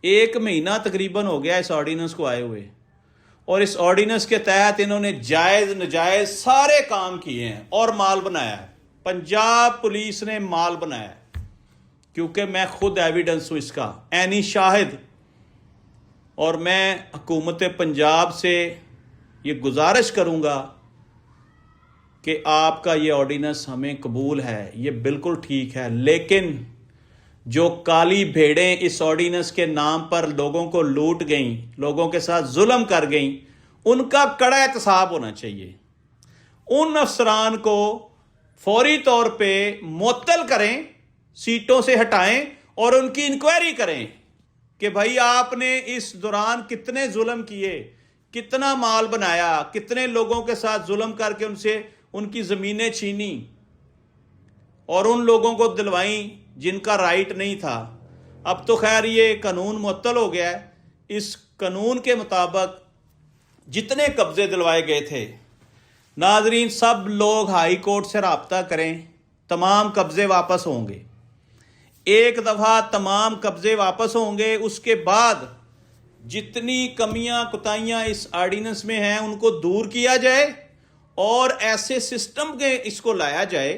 1 महीना तकरीबन हो गया इस ऑर्डिनेंस को आए हुए, और इस ऑर्डिनेंस के तहत इन्होंने जायज़ नजायज़ सारे काम किए हैं और माल बनाया है। पंजाब पुलिस ने माल बनाया है, क्योंकि मैं खुद एविडेंस हूँ इसका, ऐनी शाहिद। और मैं हुकूमत पंजाब से ये गुजारिश करूँगा कि आपका ये ऑर्डिनेंस हमें कबूल है, ये बिल्कुल ठीक है, लेकिन जो काली भेड़ें इस ऑर्डिनेंस के नाम पर लोगों को लूट गईं, लोगों के साथ जुल्म कर गईं, उनका कड़ा एहतसाब होना चाहिए। उन अफसरान को फौरी तौर पे मुअत्तल करें, सीटों से हटाएं और उनकी इंक्वायरी करें कि भाई आपने इस दौरान कितने जुल्म किए, कितना माल बनाया, कितने लोगों के साथ जुल्म करके उनसे उनकी ज़मीनें छीनी और उन लोगों को दिलवाई जिनका राइट नहीं था। अब तो खैर ये कानून मुअत्तल हो गया है। इस कानून के मुताबिक जितने कब्जे दिलवाए गए थे, नाजरीन सब लोग हाई कोर्ट से राब्ता करें, तमाम कब्जे वापस होंगे। एक दफ़ा तमाम कब्जे वापस होंगे, उसके बाद जितनी कमियां कुताइयां इस ऑर्डिनेंस में हैं उनको दूर किया जाए और ऐसे सिस्टम के इसको लाया जाए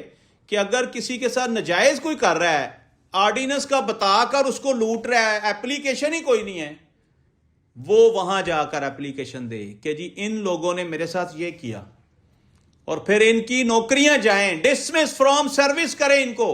कि अगर किसी के साथ नजायज़ कोई कर रहा है, ऑर्डिनेंस का बताकर उसको लूट रहा है, एप्लीकेशन ही कोई नहीं है, वो वहां जाकर एप्लीकेशन दे कि जी इन लोगों ने मेरे साथ ये किया, और फिर इनकी नौकरियां जाएं, डिसमिस फ्रॉम सर्विस करें इनको।